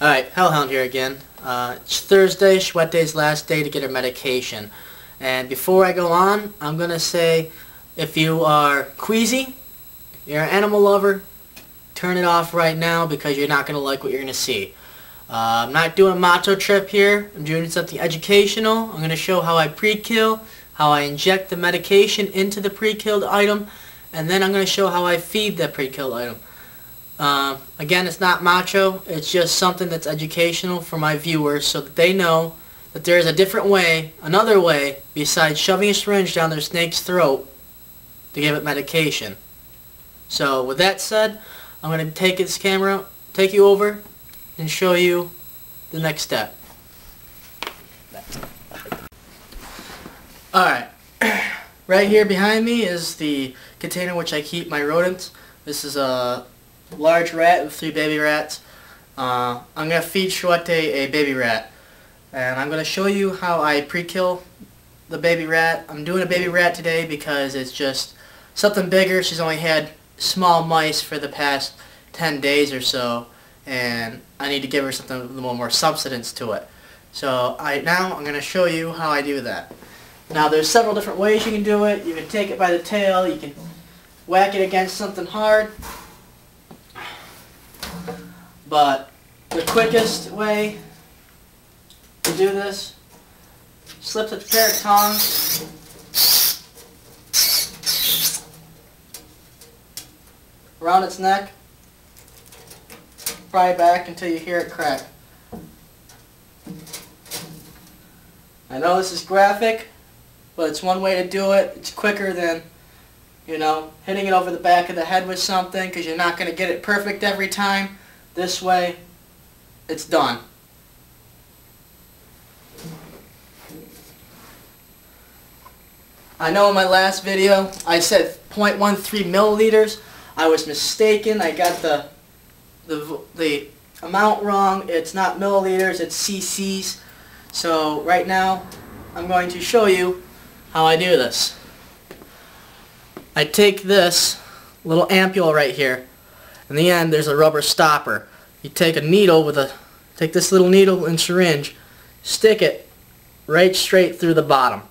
Alright, Hellhound here again. It's Thursday, Juete's last day to get her medication. And before I go on, I'm going to say, if you are queasy, you're an animal lover, turn it off right now because you're not going to like what you're going to see. I'm not doing a macho trip here. I'm doing something educational. I'm going to show how I pre-kill, how I inject the medication into the pre-killed item, and then I'm going to show how I feed that pre-killed item. Again, it's not macho, it's just something that's educational for my viewers so that they know that there is a different way, another way, besides shoving a syringe down their snake's throat to give it medication. So with that said, I'm going to take this camera, take you over, and show you the next step. Alright, right here behind me is the container which I keep my rodents. This is a large rat with 3 baby rats. I'm going to feed Juete a baby rat. And I'm going to show you how I pre-kill the baby rat. I'm doing a baby rat today because it's just something bigger. She's only had small mice for the past 10 days or so. And I need to give her something with a little more substance to it. So now I'm going to show you how I do that. Now there's several different ways you can do it. You can take it by the tail. You can whack it against something hard. But the quickest way to do this, slip a pair of tongs around its neck, pry back until you hear it crack. I know this is graphic, but it's one way to do it. It's quicker than, you know, hitting it over the back of the head with something, because you're not going to get it perfect every time. This way, it's done. I know in my last video I said 0.13 milliliters. I was mistaken. I got the amount wrong. It's not milliliters, it's cc's. So right now I'm going to show you how I do this. I take this little ampule right here. In the end, there's a rubber stopper. You take a needle take this little needle and syringe, stick it right straight through the bottom.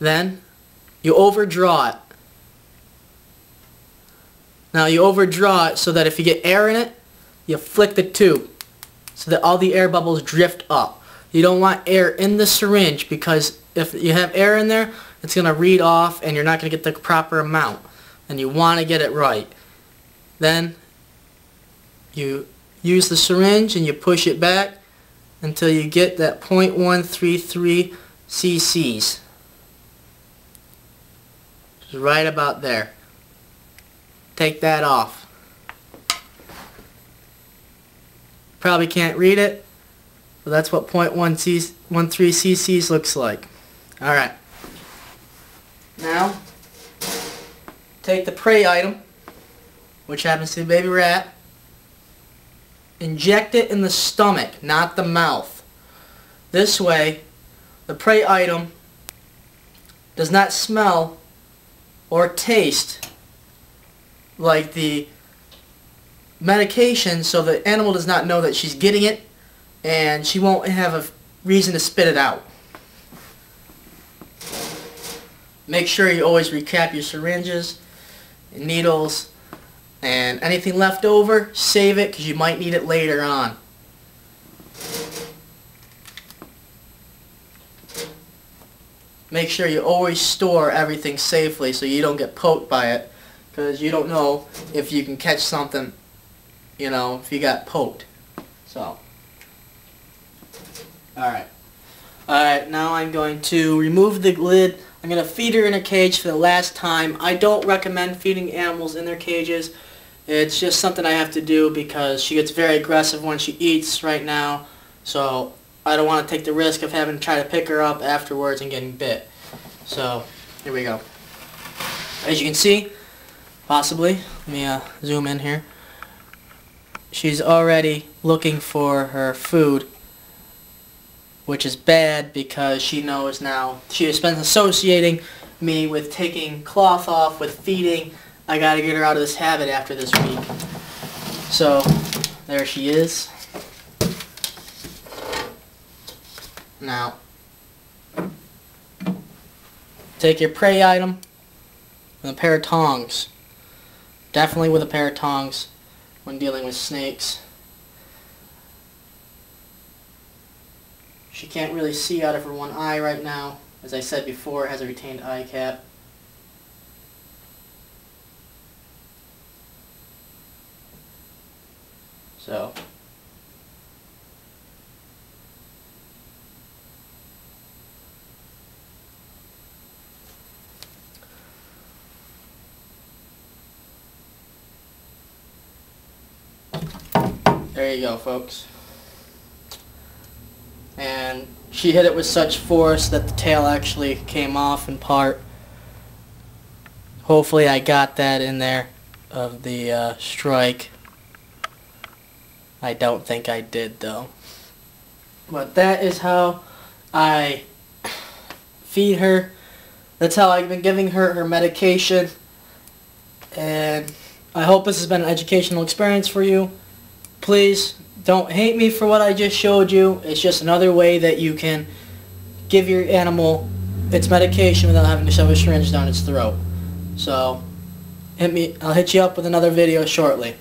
Then you overdraw it. Now you overdraw it so that if you get air in it, you flick the tube so that all the air bubbles drift up. You don't want air in the syringe because if you have air in there, it's going to read off and you're not going to get the proper amount. And you want to get it right. Then you use the syringe and you push it back until you get that 0.133 cc's. Just right about there. Take that off. Probably can't read it, but that's what 0.13 cc's looks like. Alright. Now, take the prey item, which happens to be a baby rat, inject it in the stomach, not the mouth. This way, the prey item does not smell or taste like the medication, so the animal does not know that she's getting it, and she won't have a reason to spit it out. Make sure you always recap your syringes, needles, and anything left over, save it because you might need it later on. Make sure you always store everything safely so you don't get poked by it, because you don't know if you can catch something, you know, if you got poked. So, alright, now I'm going to remove the lid. I'm going to feed her in a cage for the last time. I don't recommend feeding animals in their cages. It's just something I have to do because she gets very aggressive when she eats right now. So I don't want to take the risk of having to try to pick her up afterwards and getting bit. So here we go. As you can see, possibly, let me zoom in here. She's already looking for her food, which is bad because she knows now, she has been associating me with taking cloth off, with feeding. I gotta get her out of this habit after this week. So there she is. Now take your prey item and a pair of tongs. Definitely with a pair of tongs when dealing with snakes. She can't really see out of her one eye right now. As I said before, it has a retained eye cap. So there you go, folks. And she hit it with such force that the tail actually came off in part. Hopefully I got that in there of the strike. I don't think I did though. But that is how I feed her. That's how I've been giving her her medication. And I hope this has been an educational experience for you. Please don't hate me for what I just showed you. It's just another way that you can give your animal its medication without having to shove a syringe down its throat. So hit me. I'll hit you up with another video shortly.